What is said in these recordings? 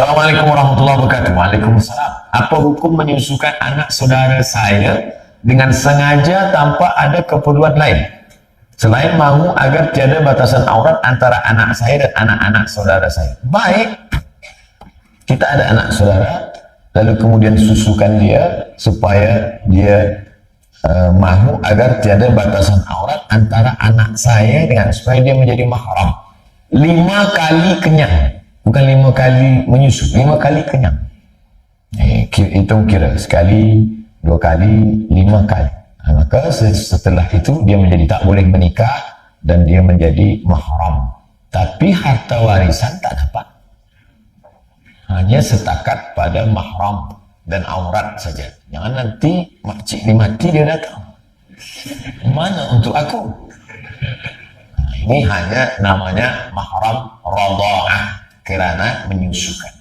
Assalamualaikum warahmatullahi wabarakatuh. Waalaikumsalam. Apa hukum menyusukan anak saudara saya dengan sengaja tanpa ada keperluan lain, selain mahu agar tiada batasan aurat antara anak saya dan anak-anak saudara saya? Baik, kita ada anak saudara, lalu kemudian susukan dia supaya dia mahu agar tiada batasan aurat antara anak saya dengan, supaya dia menjadi mahram. 5 kali kenyang, bukan 5 kali menyusu, 5 kali kenyang. Hitung kira, sekali, 2 kali, 5 kali. Maka setelah itu dia menjadi tak boleh menikah dan dia menjadi mahram. Tapi harta warisan tak dapat, hanya setakat pada mahram dan aurat saja. Jangan nanti makcik ni mati dia datang, mana untuk aku? Ini hanya namanya mahram radha'ah, kerana menyusukan.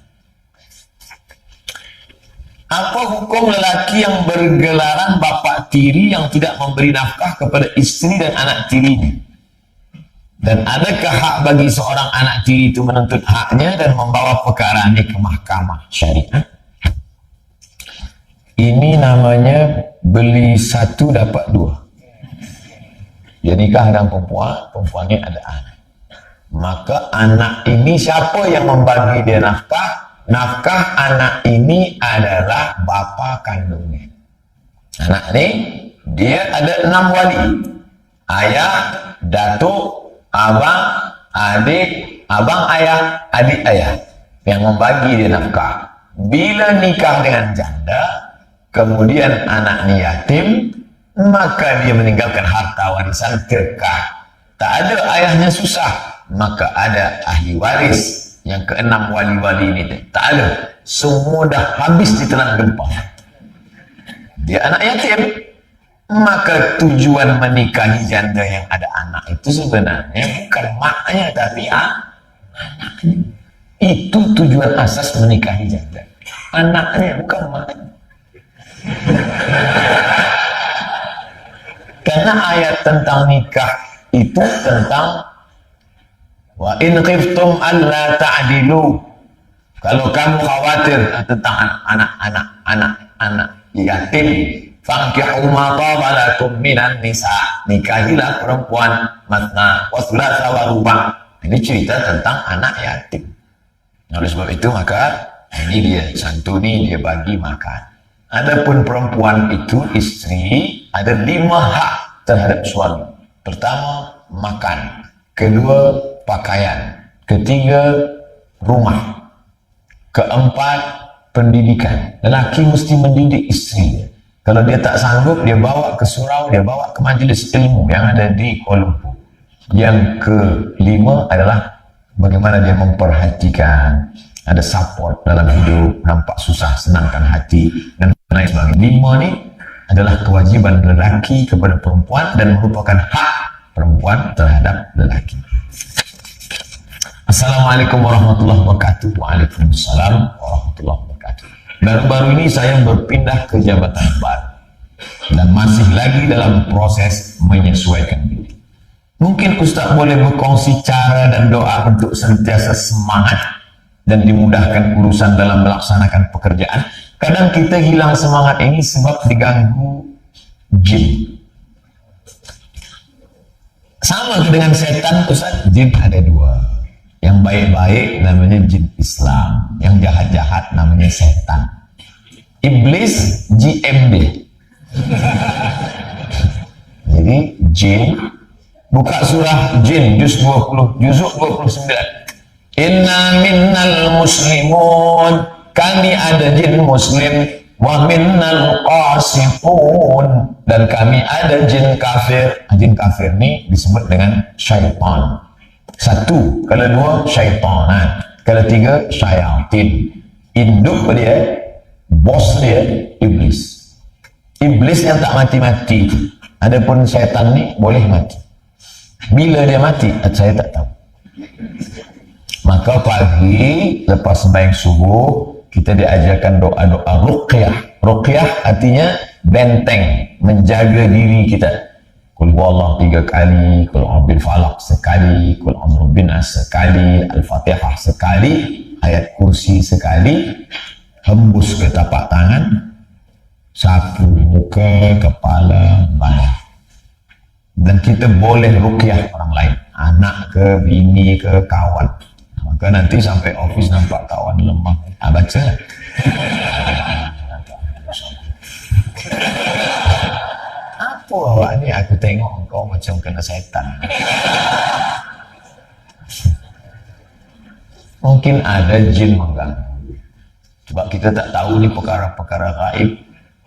Apa hukum lelaki yang bergelaran bapak tiri yang tidak memberi nafkah kepada istri dan anak tirinya? Dan adakah hak bagi seorang anak tiri itu menuntut haknya dan membawa perkaraannya ke mahkamah syariat? Ini namanya beli satu dapat dua. Dia nikah dengan perempuan, perempuannya ada anak. Maka anak ini siapa yang membagi dia nafkah? Nafkah anak ini adalah bapa kandungnya. Anak ini dia ada 6 wali: ayah, datuk, abang, adik, abang ayah, adik ayah, yang membagi dia nafkah. Bila nikah dengan janda, kemudian anaknya yatim, maka dia meninggalkan harta warisan kekal. Tak ada ayahnya susah, maka ada ahli waris. Yang ke-6 wali-wali ini tak ada, semua dah habis ditelan gempa. Dia anak yatim, maka tujuan menikahi janda yang ada anak itu sebenarnya bukan maknya, tapi anaknya. Itu tujuan asas menikahi janda, anaknya, bukan maknya. Karena ayat tentang nikah itu tentang wa in khiftum alla ta'dilu. Kalau kamu khawatir tentang anak yatim, fankihu ma taba lakum minan nisa, nikahilah perempuan matna wa thulatha wa ruba'. Ini cerita tentang anak yatim. Oleh sebab itu maka ini dia santuni, dia bagi makan. Adapun perempuan itu, istri, ada 5 hak terhadap suami. Pertama, makan. Kedua, pakaian. Ketiga, rumah. Keempat, pendidikan. Lelaki mesti mendidik istri. Kalau dia tak sanggup, dia bawa ke surau, dia bawa ke majlis ilmu yang ada di Kuala Lumpur. Yang kelima adalah bagaimana dia memperhatikan, ada support dalam hidup, nampak susah, senangkan hati, dan lain sebagainya. 5 ni adalah kewajiban lelaki kepada perempuan dan merupakan hak perempuan terhadap lelaki. Assalamualaikum warahmatullahi wabarakatuh. Waalaikumsalam warahmatullahi wabarakatuh. Baru-baru ini saya berpindah ke jabatan baru dan masih lagi dalam proses menyesuaikan diri. Mungkin Ustaz boleh berkongsi cara dan doa untuk sentiasa semangat dan dimudahkan urusan dalam melaksanakan pekerjaan. Kadang kita hilang semangat ini sebab diganggu jin. Sama dengan setan, Ustaz. Jin ada 2. Yang baik-baik namanya jin Islam, yang jahat-jahat namanya setan. Iblis JMD. Jadi jin, buka surah Jin juz 20, juzuk 29. Inna minnal muslimun, kami ada jin muslim, wa minnal qasitun, dan kami ada jin kafir. Jin kafir ni disebut dengan syaitan. 1, kalau 2 syaitanan, kalau 3 syayatin. Induk dia, bos dia iblis. Iblis yang tak mati-mati. Adapun syaitan ni boleh mati. Bila dia mati, saya tak tahu. Maka pagi lepas sembahyang subuh, kita diajarkan doa-doa ruqyah. Ruqyah artinya benteng, menjaga diri kita. Qul huwallahu 3 kali, Qul a'udzu birabbil falaq sekali, Qul a'udzu birabbin nas sekali, Al-Fatihah sekali. ayat kursi sekali, hembus ke tapak tangan, sapu muka, kepala, badan. Dan kita boleh ruqyah orang lain, anak ke, bini ke, kawan. Maka nanti sampai office nampak kawan lemah, baca. Apa awak ni, aku tengok kau macam kena setan. Mungkin ada jin mengganggu. Sebab kita tak tahu ni perkara-perkara gaib.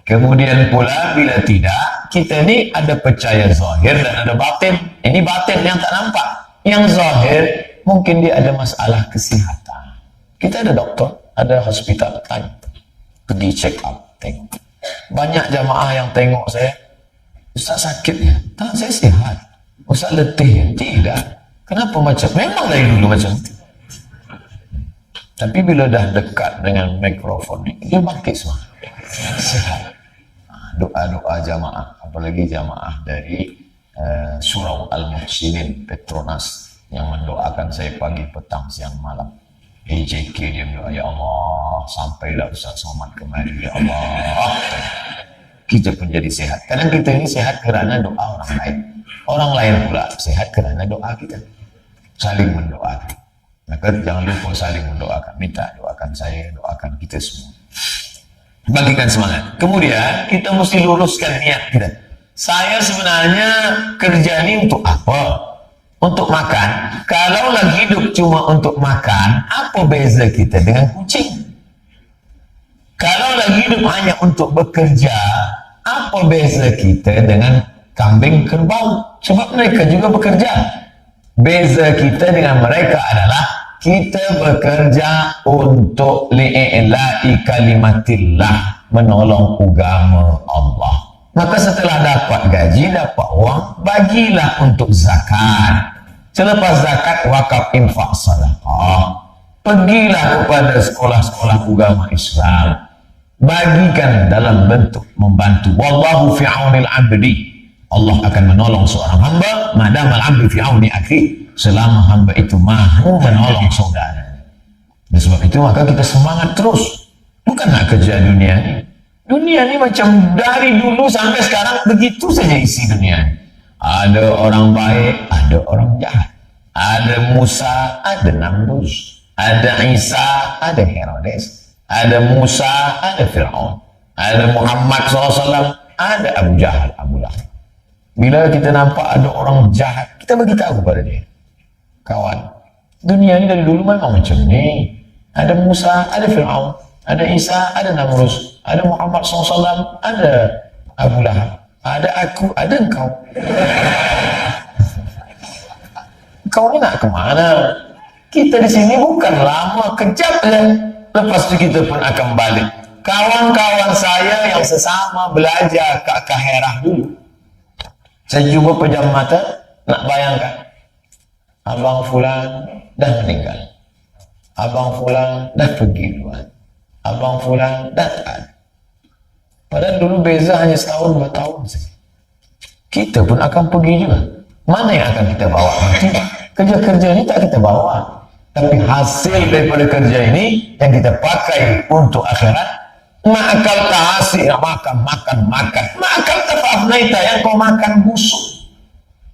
Kemudian pula bila tidak, kita ni ada percaya zahir dan ada batin. Ini batin yang tak nampak. Yang zahir mungkin dia ada masalah kesihatan. Kita ada doktor, ada hospital, tanya. Pergi check up, tengok. Banyak jamaah yang tengok saya, Ustaz sakit ya? Tak, saya sihat. Ustaz letih ya? Tidak. Kenapa macam? Memang dari dulu macam itu. Tapi bila dah dekat dengan mikrofon ni, dia bangkit semua. Sihat. Doa-doa jamaah, apalagi jamaah dari Surau Al-Muhsinin Petronas yang mendoakan saya pagi, petang, siang, malam. JK dia berdoa, ya Allah, sampailah Ustaz Somad kemari, ya Allah. Kita pun jadi sehat. Kadang kita ini sehat kerana doa orang lain. Orang lain pula sehat kerana doa kita. Saling mendoakan. Maka jangan lupa saling mendoakan. Minta doakan saya, doakan kita semua. Bagikan semangat. Kemudian kita mesti luruskan niat kita. Saya sebenarnya kerja ini untuk apa? Untuk makan. Kalau lagi hidup cuma untuk makan, apa beza kita dengan kucing? Kalau lagi hidup hanya untuk bekerja, apa beza kita dengan kambing kerbau? Sebab mereka juga bekerja. Beza kita dengan mereka adalah kita bekerja untuk li'i'la'i kalimatillah, menolong agama Allah. Maka setelah dapat gaji, dapat uang, bagilah untuk zakat. Selepas zakat, wakaf, infak, sedekah. Pergilah kepada sekolah-sekolah agama Islam. Bagikan dalam bentuk membantu. Wallahu fi aunil abdi. Allah akan menolong seorang hamba madamal abdu fi auni akhi, selama hamba itu mahu menolong saudara. Dan sebab itu maka kita semangat terus. Bukan nak kerja dunia ini. Dunia ini macam dari dulu sampai sekarang begitu saja isi dunia ini. Ada orang baik, ada orang jahat. Ada Musa, ada Namrus. Ada Isa, ada Herodes. Ada Musa, ada Fir'aun. Ada Muhammad SAW, ada Abu Jahal, Abu Lahab. Bila kita nampak ada orang jahat, kita bagi tahu kepada dia. Kawan, dunia ini dari dulu memang macam ni. Ada Musa, ada Fir'aun. Ada Isa, ada Namrus. Ada Muhammad SAW, ada Abu Lahab. Ada aku, ada engkau. Kau ni nak kemana? Kita di sini bukan lama, kejap saja. Lepas itu kita pun akan balik. Kawan-kawan saya yang sesama belajar kat Kaherah dulu, saya jumpa pejam mata, nak bayangkan. Abang Fulan dah meninggal. Abang Fulan dah pergi duluan. Abang Fulan dah tak ada. Padahal dulu beza hanya setahun, 2 tahun saja. Kita pun akan pergi juga. Mana yang akan kita bawa nanti? Kerja-kerja ini tak kita bawa. Tapi hasil daripada kerja ini yang kita pakai untuk akhirat. Ma'akal ta'asi, makan. Ma'akal ta'afnaita, yang kau makan busuk.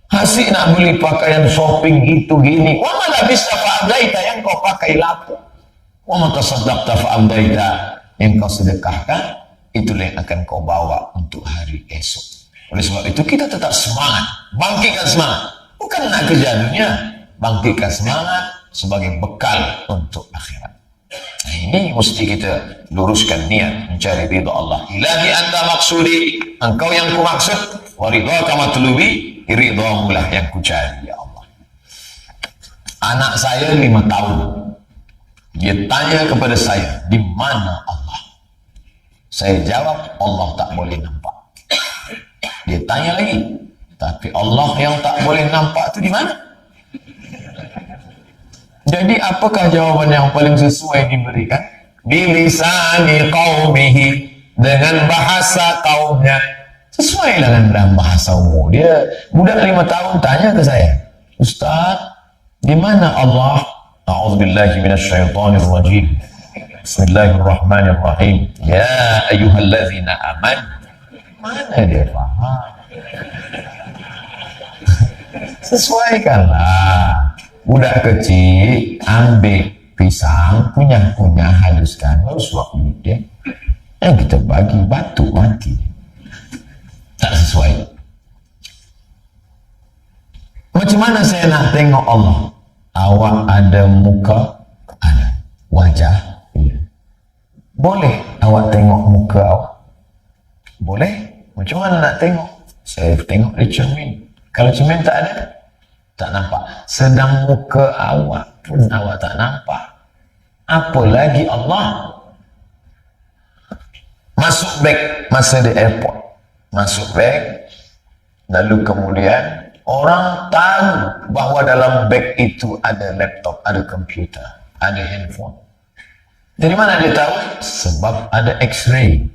Hasik nak beli pakaian shopping itu gini. Wa ma labista fa'abdaita, yang kau pakai lapuk. Wa ma tasaddaqta fa'abdaita, yang kau sedekahkan, itulah yang akan kau bawa untuk hari esok. Oleh sebab itu kita tetap semangat, bangkitkan semangat. Bukan nak kerja dunia, bangkitkan semangat sebagai bekal untuk akhirat. Nah, ini mesti kita luruskan niat mencari ridha Allah. Ilahi anta maksudi, engkau yang ku maksud, wa ridhaka matlubi, ridhamu lah yang ku cari ya Allah. Anak saya 5 tahun, dia tanya kepada saya, di mana Allah? Saya jawab, Allah tak boleh nampak. Dia tanya lagi, tapi Allah yang tak boleh nampak itu di mana? Jadi apakah jawaban yang paling sesuai diberikan? Bilisani qaumihi, dengan bahasa kaumnya. Sesuai dengan bahasa umum. Dia budak 5 tahun tanya ke saya, Ustaz, di mana Allah? A'udzubillahi minasyaitonirrajim. Bismillahirrahmanirrahim. Ya ayyuhalladzina amanu. Mana dia faham? Sesuaikanlah. Budak kecil ambil pisang, punya haluskan, lalu suap mulut dia. Yang kita bagi batu mati. Tak sesuai. Macam mana saya nak tengok Allah? Awak ada muka, ada wajah. Ya. Boleh awak tengok muka awak? Boleh. Macam mana nak tengok? Saya tengok di cermin. Kalau cermin tak ada, tak nampak. Sedang muka awak pun awak tak nampak. Apa lagi Allah? Masuk beg masa di airport. Masuk beg. Lalu kemudian orang tahu bahawa dalam beg itu ada laptop, ada komputer, ada handphone. Dari mana dia tahu? Sebab ada X-ray.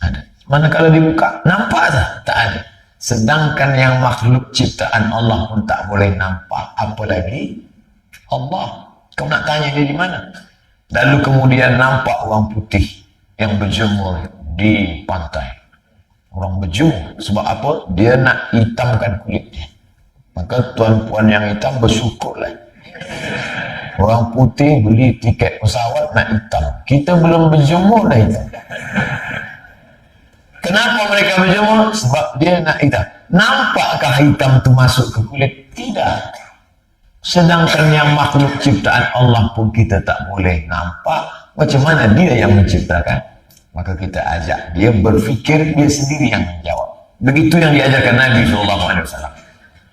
Ada. Manakala dibuka, nampak tak? Tak ada. Sedangkan yang makhluk ciptaan Allah pun tak boleh nampak. Apa lagi? Allah. Kau nak tanya dia di mana? Lalu kemudian nampak orang putih yang berjemur di pantai. Orang berjemur. Sebab apa? Dia nak hitamkan kulitnya. Maka tuan-puan yang hitam bersyukurlah. Orang putih beli tiket pesawat nak hitam. Kita belum berjemur dah hitam. Kenapa mereka berjemur? Sebab dia nak hitam. Nampakkah hitam tu masuk ke kulit? Tidak. Sedangkan yang makhluk ciptaan Allah pun kita tak boleh nampak. Macam mana dia yang menciptakan? Maka kita ajak dia berfikir, dia sendiri yang menjawab. Begitu yang diajarkan Nabi SAW.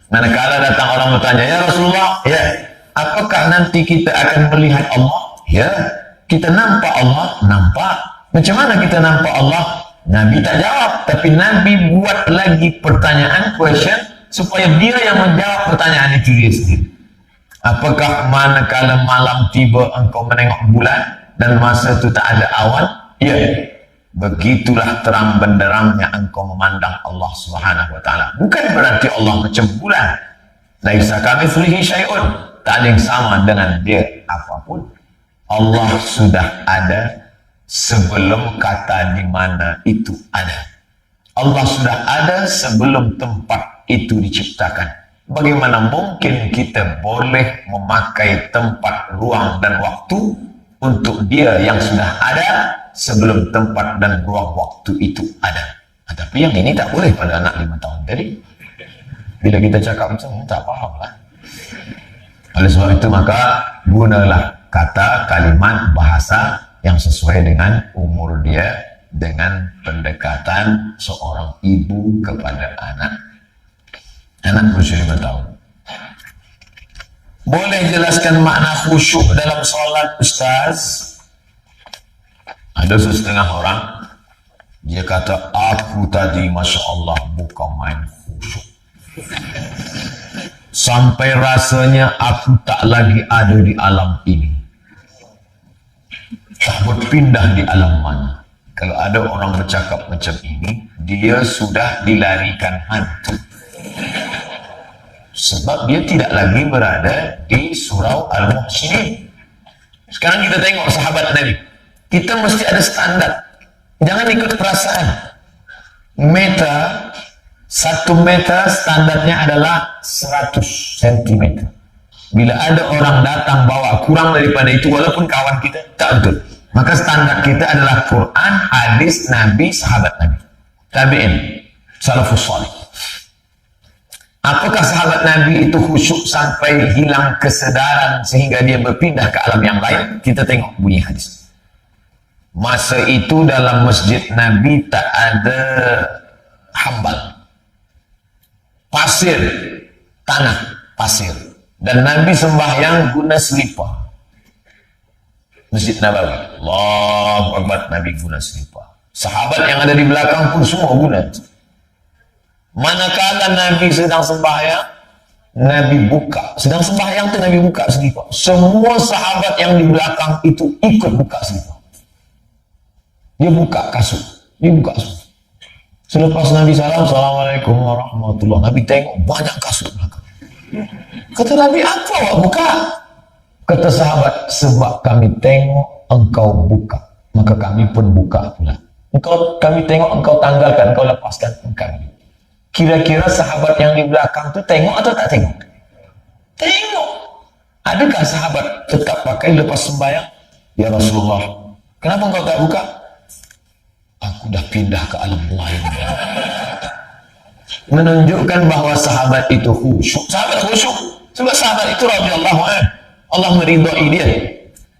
Manakala datang orang bertanya, ya Rasulullah, ya, apakah nanti kita akan melihat Allah? Ya, kita nampak Allah. Nampak. Macam mana kita nampak Allah? Nabi tak jawab, tapi Nabi buat lagi pertanyaan, question, supaya dia yang menjawab pertanyaan itu dia sendiri. Apakah manakala malam tiba engkau menengok bulan dan masa itu tak ada awan? Ya, begitulah terang benderangnya engkau memandang Allah Subhanahu wa taala. Bukan berarti Allah macam bulan. Laisa kamitslihi syai'un. Tak ada yang sama dengan dia apapun. Allah sudah ada sebelum kata di mana itu ada. Allah sudah ada sebelum tempat itu diciptakan. Bagaimana mungkin kita boleh memakai tempat, ruang dan waktu untuk dia yang sudah ada sebelum tempat dan ruang waktu itu ada? Tapi yang ini tak boleh pada anak 5 tahun tadi. Bila kita cakap macam ni, tak faham lah. Oleh sebab itu maka gunalah kata, kalimat, bahasa yang sesuai dengan umur dia, dengan pendekatan seorang ibu kepada anak berusia 5 tahun. Boleh jelaskan makna khusyuk dalam solat, Ustaz? Ada setengah orang, dia kata, aku tadi Masya Allah bukan main khusyuk. Sampai rasanya aku tak lagi ada di alam ini. Tak berpindah di alam mana. Kalau ada orang bercakap macam ini, dia sudah dilarikan hantu. Sebab dia tidak lagi berada di surau Al-Muhsinin. Sekarang kita tengok sahabat Nabi. Kita mesti ada standar. Jangan ikut perasaan. Meter, 1 meter standarnya adalah 100 cm. Bila ada orang datang bawa kurang daripada itu, walaupun kawan kita, tak betul. Maka standar kita adalah Quran, hadis, Nabi, sahabat Nabi, tabi'in, salafus salih. Apakah sahabat Nabi itu khusyuk sampai hilang kesedaran sehingga dia berpindah ke alam yang lain? Kita tengok bunyi hadis. Masa itu dalam masjid Nabi tak ada hambal, pasir, tanah, pasir. Dan Nabi sembahyang guna selipar. Masjid Nabawi, Allahu Akbar, Nabi guna selipar. Sahabat yang ada di belakang pun semua guna. Manakala Nabi sedang sembahyang, Nabi buka. Sedang sembahyang tu Nabi buka selipar. Semua sahabat yang di belakang itu ikut buka selipar. Dia buka kasut. Dia buka kasut. Selepas Nabi salam, Assalamualaikum warahmatullahi. Nabi tengok banyak kasut belakang. Kata Nabi, apa awak buka? Kata sahabat, sebab kami tengok engkau buka, maka kami pun buka pula. Kami tengok engkau tanggalkan, engkau lepaskan kami. Kira-kira sahabat yang di belakang tu tengok atau tak tengok? Tengok. Adakah sahabat tetap pakai lepas sembahyang? Ya Rasulullah, kenapa engkau tak buka? Aku dah pindah ke alam lain. Menunjukkan bahawa sahabat itu khusyuk. Sahabat khusyuk. Sebab sahabat itu radhiyallahu anhu, Allah meridai dia.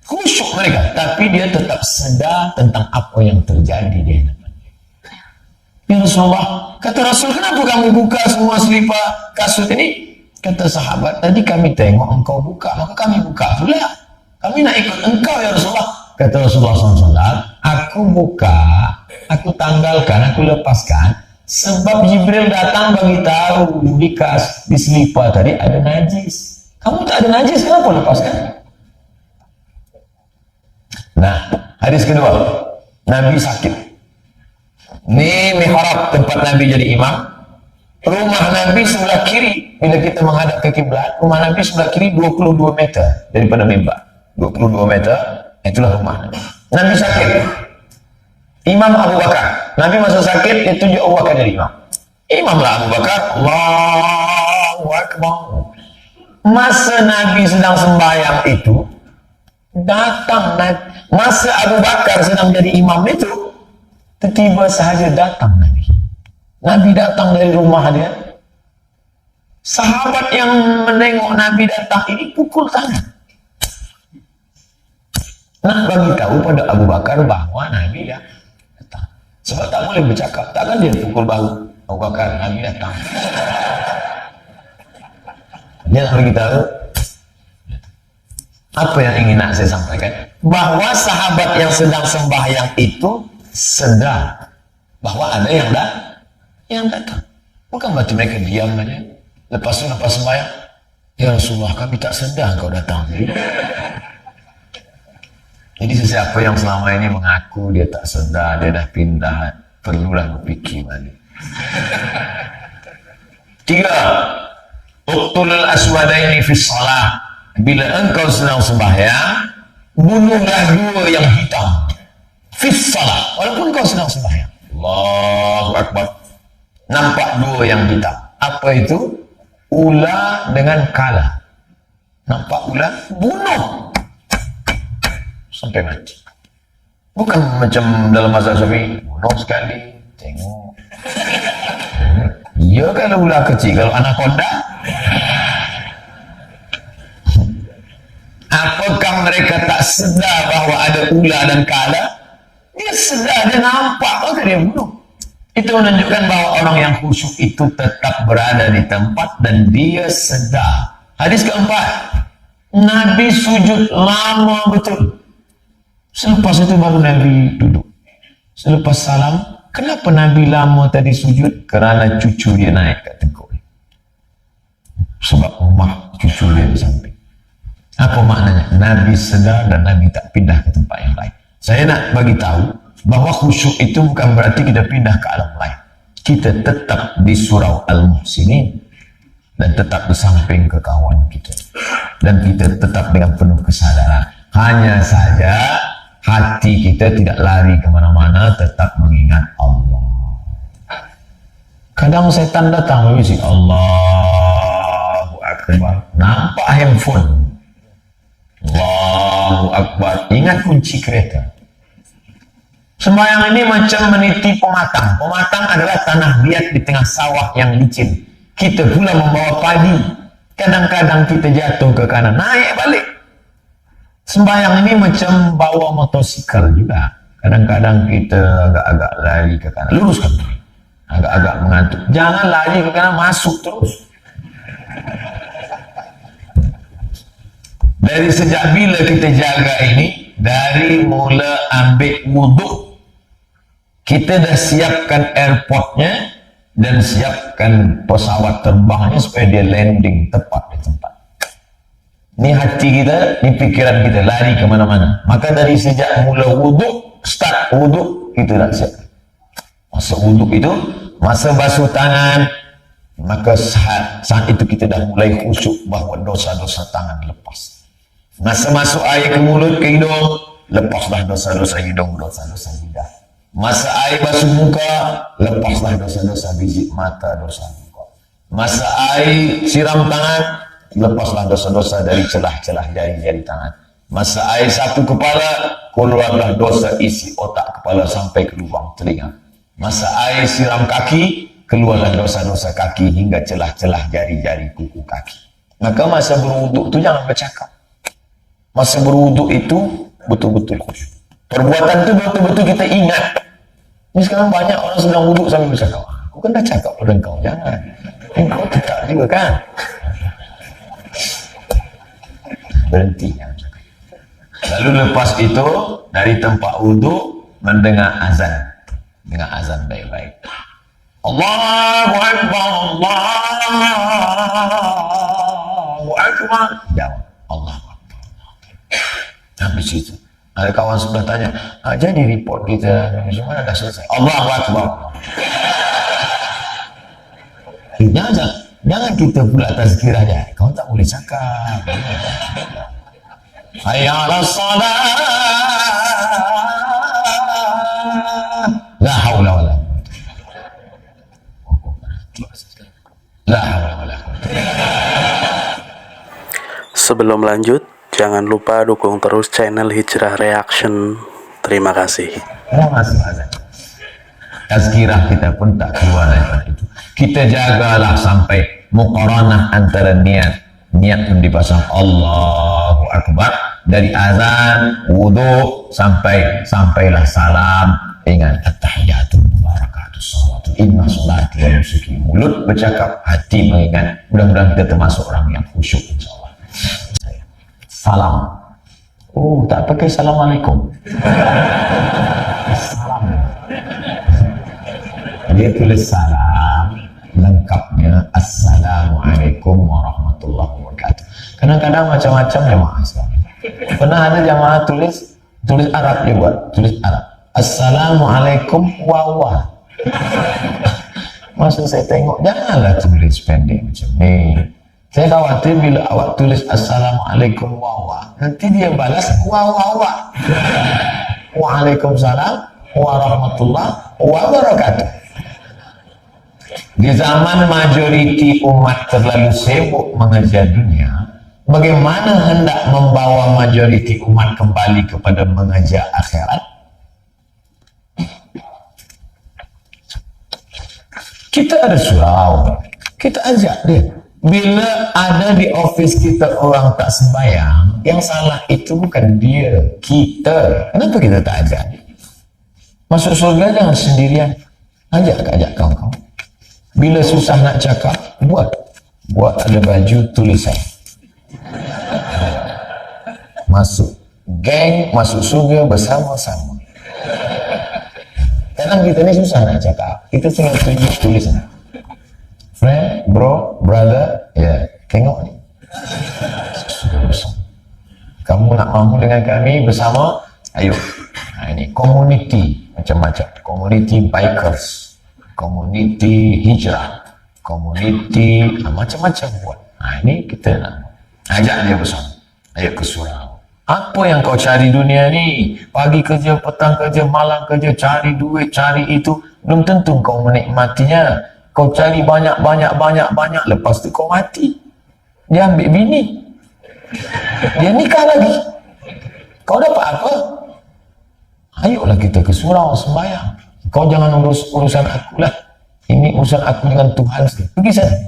Khusyuk mereka. Tapi dia tetap sedar tentang apa yang terjadi di hadapannya. Ya Rasulullah, kata Rasul, kenapa kamu buka semua selipar kasut ini? Kata sahabat, tadi kami tengok engkau buka, maka kami buka pula. Kami nak ikut engkau ya Rasulullah. Kata Rasulullah SAW, aku buka, aku tanggalkan, aku lepaskan, sebab Jibril datang bagi tahu di selipar tadi ada najis. Kamu tak ada najis, kenapa lepaskan? Nah, hadis kedua, Nabi sakit. Ini mihrab tempat Nabi jadi imam. Rumah Nabi sebelah kiri, bila kita menghadap ke kiblat, rumah Nabi sebelah kiri 22 meter daripada mimbar. 22 meter, itulah rumah Nabi. Nabi sakit. Imam Abu Bakar. Nabi masa sakit, dia tunjuk Abu Bakar jadi imam. Imamlah Abu Bakar. Allahu Akbar. Masa Nabi sedang sembahyang itu, datang masa Abu Bakar sedang jadi imam itu, tiba sahaja datang Nabi. Nabi datang dari rumah dia. Sahabat yang menengok Nabi datang ini pukul tangan. Nak bagi tahu pada Abu Bakar bahawa Nabi dah datang. Sebab tak boleh bercakap. Takkan dia pukul bahu Abu Bakar, Nabi datang. Dia nak bagi tahu apa yang ingin nak saya sampaikan, bahawa sahabat yang sedang sembahyang itu sedar bahawa ada yang datang. Bukan berarti mereka diam saja. Lepas sembahyang, ya Rasulullah, kami tak sedar kau datang. Jadi sesiapa yang selama ini mengaku dia tak sedar, dia dah pindah, perlulah berfikir balik. 3. Uqtulul aswadaini fi shalah. Bila engkau sedang sembahyang, bunuhlah dua yang hitam. Fi shalah. Walaupun engkau sedang sembahyang. Allahu Akbar. Nampak dua yang hitam. Apa itu? Ular dengan kala. Nampak ular, bunuh sampai mati. Bukan macam dalam mazhab Syafi'i, bunuh sekali, tengok. Ya kalau ular kecil, kalau anaconda. Apakah mereka tak sedar bahawa ada ular dan kala? Dia sedar, dia nampak, maka dia bunuh. Itu menunjukkan bahawa orang yang khusyuk itu tetap berada di tempat dan dia sedar. Hadis keempat, Nabi sujud lama betul. Selepas itu baru Nabi duduk. Selepas salam, kenapa Nabi lama tadi sujud? Kerana cucu dia naik kat tengkuk. Sebab rumah cucu dia di samping. Apa maknanya? Nabi sedar dan Nabi tak pindah ke tempat yang lain. Saya nak bagi tahu bahawa khusyuk itu bukan berarti kita pindah ke alam lain. Kita tetap di surau Al-Muhsinin dan tetap di samping ke kawan kita. Dan kita tetap dengan penuh kesadaran. Hanya saja hati kita tidak lari kemana-mana, tetap mengingat Allah. Kadang setan datang berbisik, Allahu Akbar. Nampak handphone. Allahu Akbar. Ingat kunci kereta. Sembahyang ini macam meniti pematang. Pematang adalah tanah liat di tengah sawah yang licin. Kita pula membawa padi. Kadang-kadang kita jatuh ke kanan, naik balik. Sembahyang ini macam bawa motosikal juga. Kadang-kadang kita agak-agak lari ke kanan, luruskan diri. Agak-agak mengantuk. Jangan lari ke kanan, masuk terus. Dari sejak bila kita jaga ini, dari mula ambil wuduk, kita dah siapkan airportnya dan siapkan pesawat terbangnya supaya dia landing tepat di tempat. Ini hati kita, ini pikiran kita, lari ke mana-mana. Maka dari sejak mula wuduk, start wuduk, kita dah siap. Masa wuduk itu, masa basuh tangan, maka saat itu kita dah mulai khusyuk bahawa dosa-dosa tangan lepas. Masa masuk air ke mulut, ke hidung, lepaslah dosa-dosa hidung, dosa-dosa lidah. Masa air basuh muka, lepaslah dosa-dosa biji mata, dosa muka. Masa air siram tangan, lepaslah dosa-dosa dari celah-celah jari-jari tangan. Masa air sapu kepala, keluarlah dosa isi otak kepala sampai ke lubang telinga. Masa air siram kaki, keluarlah dosa-dosa kaki hingga celah-celah jari-jari kuku kaki. Maka masa berwuduk itu jangan bercakap. Masa berwuduk itu betul-betul khusyuk. Perbuatan itu betul-betul kita ingat. Ini sekarang banyak orang sedang wuduk sambil bercakap. Aku kan dah cakap pada engkau, jangan. Engkau tetap juga kan. Berhenti yang cakap. Lalu lepas itu dari tempat wuduk mendengar azan. Dengar azan baik-baik. Allahu Akbar, Allahu Akbar. Jawab, Allahu Akbar. Habis itu ada kawan sudah tanya, jadi report kita gimana dah selesai? Allahu Akbar. Jangan kita pula tazkirah aja. Kau tak boleh cakap. Hayya 'alas salat. La haula wala quwwata. La haula wala quwwata. Sebelum lanjut, jangan lupa dukung terus channel Hijrah Reaction. Terima kasih. Tazkirah kita pun tak keluar daripada itu. Kita jagalah sampai muqaranah antara niat yang dipasang Allahu Akbar dari azan, wudu sampailah salam. Ingat at-tahiyyatu mubarakatuh salatu inna salati wa nusuki. Mulut bercakap, hati mengingat. Mudah-mudahan kita termasuk orang yang khusyuk insyaallah. Salam. Oh, tak pakai assalamualaikum. Salam. Dia tulis salam, lengkapnya assalamualaikum warahmatullahi wabarakatuh. Kadang-kadang macam-macam jamaah sekarang. Pernah ada jamaah tulis Arab dia buat, tulis Arab. Assalamualaikum wawa. Maksud saya tengok, janganlah tulis pendek macam ni. Saya khawatir bila awak tulis assalamualaikum wawa, nanti dia balas wawa. Waalaikumsalam warahmatullahi wabarakatuh. Di zaman majoriti umat terlalu sibuk mengejar dunia, bagaimana hendak membawa majoriti umat kembali kepada mengejar akhirat? Kita ada surau, kita ajak dia. Bila ada di office kita orang tak sembahyang, yang salah itu bukan dia, kita. Kenapa kita tak ajak? Masuk surga jangan sendirian, ajak kawan-kawan. Bila susah nak cakap, buat ada baju tulisan. Masuk geng, masuk surga bersama-sama. Kadang kita ni susah nak cakap, kita cuma tunjuk tulisan. Friend, bro, brother, ya, tengok ni. Sudah bersama. Kamu nak mahu dengan kami bersama? Ayo. Nah, ini community macam-macam. Community bikers, community hijrah, community macam-macam buat. Nah, ini kita nak ajak dia bersama. Ayo ke surau. Apa yang kau cari dunia ni? Pagi kerja, petang kerja, malam kerja, cari duit, cari itu. Belum tentu kau menikmatinya. Kau cari banyak, lepas tu kau mati. Dia ambil bini. Dia nikah lagi. Kau dapat apa? Ayolah kita ke surau sembahyang. Kau jangan urus urusan aku lah. Ini urusan aku dengan Tuhan. Pergi sana.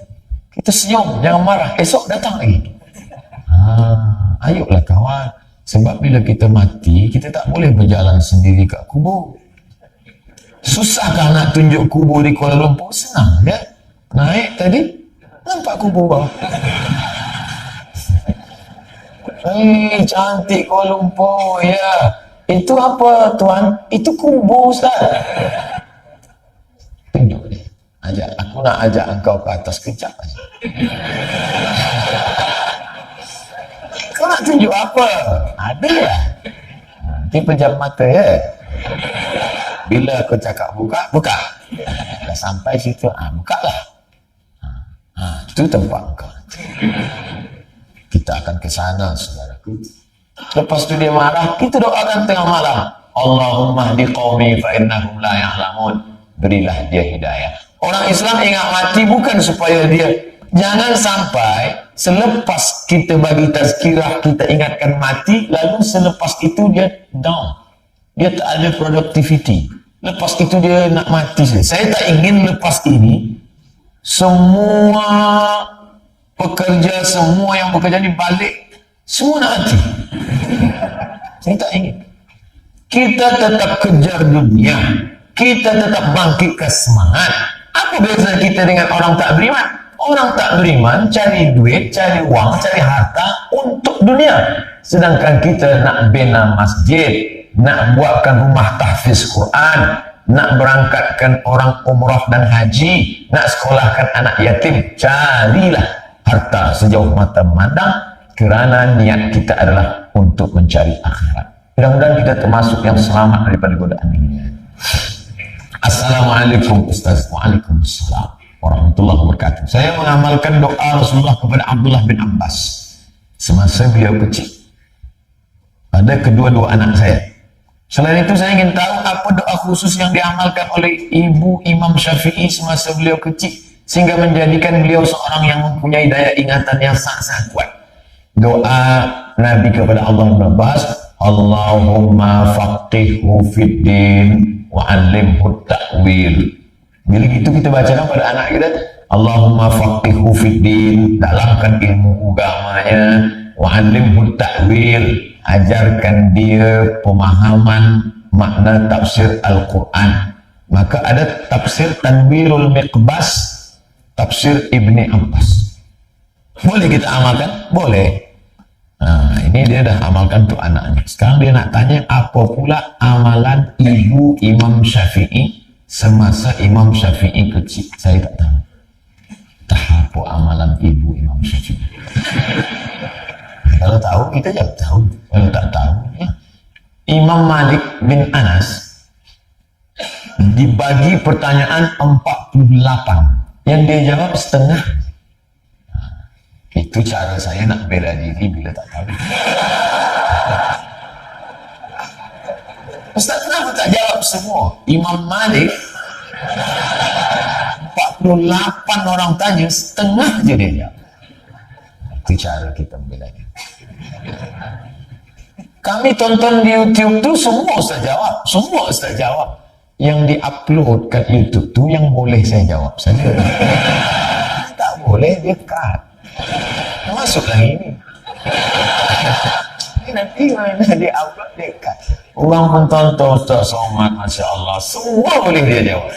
Kita senyum, jangan marah. Esok datang lagi. Ayolah kawan. Sebab bila kita mati, kita tak boleh berjalan sendiri kat kubur. Susahkah nak tunjuk kubur di Kuala Lumpur? Senang je. Naik tadi, nampak kubur bawah. Cantik Kuala Lumpur, ya. Itu apa tuan? Itu kubur Ustaz. Tunjuk dia. Aku nak ajak engkau ke atas kejap aja. Kau nak tunjuk apa? Ada lah. Nanti pejam mata ya. Bila aku cakap buka. Dah sampai situ, buka lah. Itu tempat kau. kita akan ke sana, saudaraku. Lepas itu dia marah, kita doakan tengah malam, Allahumma hdi qaumi fa innahum la ya'lamun. Berilah dia hidayah. Orang Islam ingat mati bukan supaya dia, jangan sampai selepas kita bagi tazkirah, kita ingatkan mati, lalu selepas itu dia down, dia tak ada productivity, lepas itu dia nak mati. Saya tak ingin lepas ini semua pekerja, semua yang bekerja ni balik, semua nak mati. Saya tak ingin. Kita tetap kejar dunia, kita tetap bangkitkan semangat. Apa beza kita dengan orang tak beriman? Orang tak beriman cari duit, cari uang, cari harta untuk dunia. Sedangkan kita nak bina masjid, nak buatkan rumah tahfiz Quran, nak berangkatkan orang umrah dan haji, nak sekolahkan anak yatim. Carilah harta sejauh mata memandang, kerana niat kita adalah untuk mencari akhirat. Mudah-mudahan kita termasuk yang selamat daripada godaan ini. Assalamualaikum Ustaz. Waalaikumsalam warahmatullahi wabarakatuh. Saya mengamalkan doa Rasulullah kepada Abdullah bin Abbas semasa beliau kecil pada kedua-dua anak saya. Selain itu saya ingin tahu apa doa khusus yang diamalkan oleh ibu Imam Syafi'i semasa beliau kecil sehingga menjadikan beliau seorang yang mempunyai daya ingatan yang sangat-sangat kuat. Doa Nabi kepada Allah bin Abbas, Allahumma faqihhu fid din wa 'allimhu ta'wil. Bila gitu kita bacakan pada anak kita, Allahumma faqihhu fid din, dalamkan ilmu agamanya, wa 'allimhu ta'wil, ajarkan dia pemahaman makna tafsir Al-Quran. Maka ada tafsir Tanwirul Miqbas, tafsir Ibni Abbas. Boleh kita amalkan? Boleh. Nah, ini dia dah amalkan untuk anaknya. Sekarang dia nak tanya, apa pula amalan ibu Imam Syafi'i semasa Imam Syafi'i kecil? Saya tak tahu. Tak apa amalan ibu Imam Syafi'i. Kalau tahu, kita jangan tahu. Kalau tak tahu, ya. Imam Malik bin Anas dibagi pertanyaan 48. Yang dia jawab setengah. Itu cara saya nak bela diri bila tak tahu. Ustaz, kenapa tak jawab semua? Imam Malik 48 orang tanya, setengah je dia jawab. Itu cara kita membela diri. Kami tonton di YouTube tu semua Ustaz jawab. Semua Ustaz jawab. Yang di-upload kat YouTube tu yang boleh saya jawab saja. Tak boleh, dia cut. Masuk lagi ni. Nanti mana dia upload, dia cut. Orang pun tonton Ustaz Somad, Masya Allah, semua boleh dia jawab.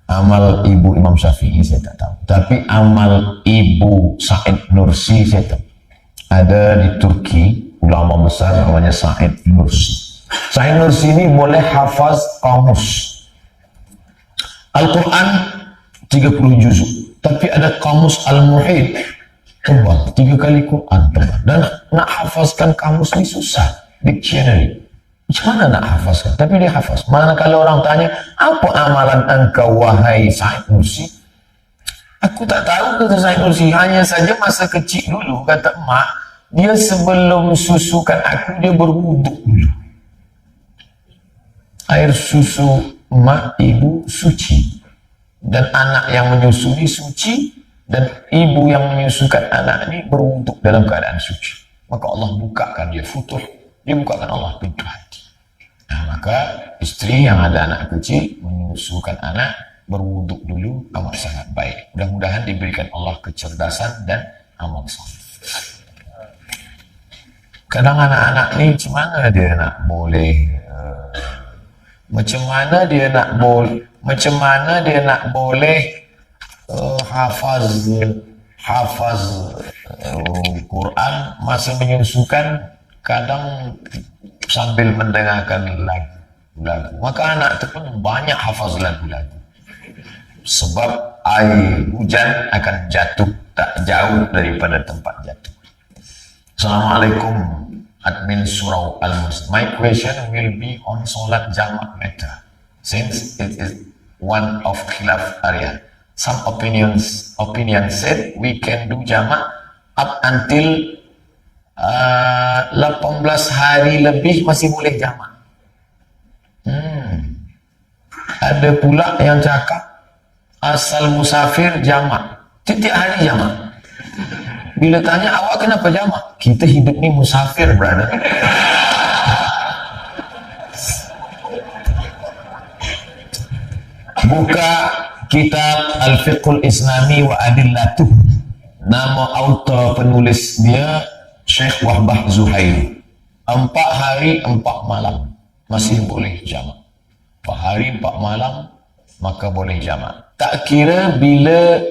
Amal ibu Imam Syafi'i saya tak tahu, tapi amal ibu Said Nursi saya tahu. Ada di Turki ulama besar namanya Said Nursi. Said Nursi ini boleh hafaz kamus Al-Quran 30 juzuk, tapi ada kamus Al-Muhit tebal, 3 kali Quran tebal, dan nak hafazkan kamus ni susah, dictionary. Macam mana nak hafazkan? Tapi dia hafaz. Mana kalau orang tanya, apa amalan engkau wahai Said Nursi? Aku tak tahu, kata Said Nursi. Hanya saja masa kecil dulu, kata mak, dia sebelum susukan aku, dia berwuduk dulu. Air susu mak ibu suci. Dan anak yang menyusui suci. Dan ibu yang menyusukan anak ini berwuduk dalam keadaan suci. Maka Allah bukakan dia futuh. Dia bukakan Allah pintu hati. Nah, maka istri yang ada anak kecil menyusukan anak berwuduk dulu amat sangat baik. Mudah-mudahan diberikan Allah kecerdasan dan amal soleh. Kadang anak-anak ni macam mana dia nak boleh macam mana dia nak boleh hafaz Quran masa menyusukan, kadang sambil mendengarkan lagu. Maka anak itu pun banyak hafaz lagu-lagu. Sebab air hujan akan jatuh tak jauh daripada tempat jatuh. Assalamualaikum admin surau Al-Muslim. My question will be on solat jamak matter, since it is one of khilaf area. Some opinions said we can do jamak up until 18 hari lebih masih boleh jamak. Ada pula yang cakap asal musafir jamak, setiap hari jamak. Bila tanya, awak kenapa jamak? Kita hidup ni musafir, brother. Buka kitab Al-Fiqhul Islami wa Adillatuh. Nama author penulis dia Syekh Wahbah Zuhair. 4 hari 4 malam masih boleh jamak. 4 hari 4 malam maka boleh jamak. Tak kira bila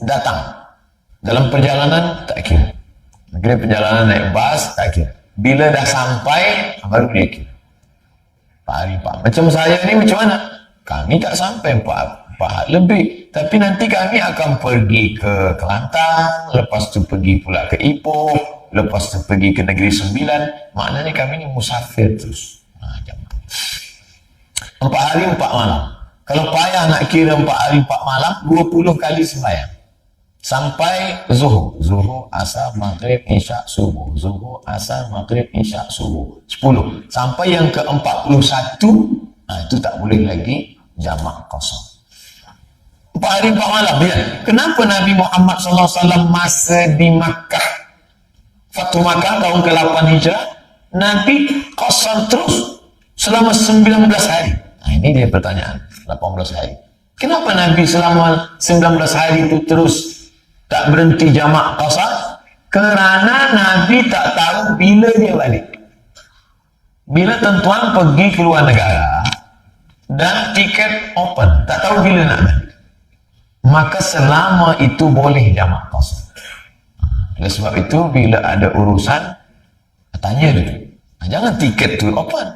datang. Dalam perjalanan tak kira. Kira perjalanan naik bas tak kira. Bila dah sampai baru dia kira. 4 hari 4. Macam saya ni macam mana? Kami tak sampai 4 lebih. Tapi nanti kami akan pergi ke Kelantan, lepas tu pergi pula ke Ipoh, lepas tu pergi ke Negeri Sembilan. Maknanya kami ni musafir terus. 4 hari 4 malam. Kalau payah nak kira 4 hari 4 malam, 20 kali sembahyang. Sampai zuhur. Zuhur, asar, maghrib, isyak, subuh. Zuhur, asar, maghrib, isyak, subuh. 10. Sampai yang ke-41, itu tak boleh lagi jamak kosong. 4 hari 4 malam. Ya. Kenapa Nabi Muhammad SAW masa di Makkah, Fatu Makkah tahun ke-8 Hijrah, Nabi kosong terus selama 19 hari. Ini dia pertanyaan. 18 hari. Kenapa Nabi selama 19 hari itu terus tak berhenti jamak qasar? Kerana Nabi tak tahu bila dia balik. Bila tuan-tuan pergi ke luar negara dan tiket open, tak tahu bila nak balik, maka selama itu boleh jamak qasar. Oleh sebab itu bila ada urusan, tanya dulu. Jangan tiket tu open.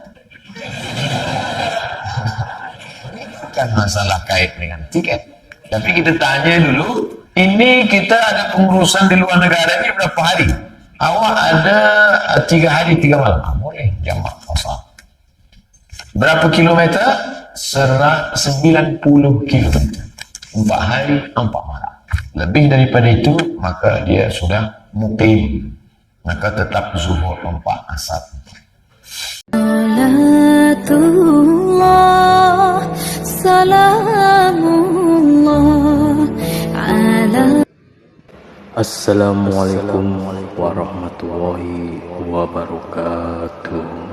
Bukan masalah kait dengan tiket, tapi kita tanya dulu, ini kita ada pengurusan di luar negara ini berapa hari? Awak ada 3 hari 3 malam, boleh jamak qasar. Berapa kilometer? 90 kilometer, 4 hari 4 malam. Lebih daripada itu maka dia sudah muqim, maka tetap zuhur 4, asar 4. Assalamualaikum warahmatullahi wabarakatuh.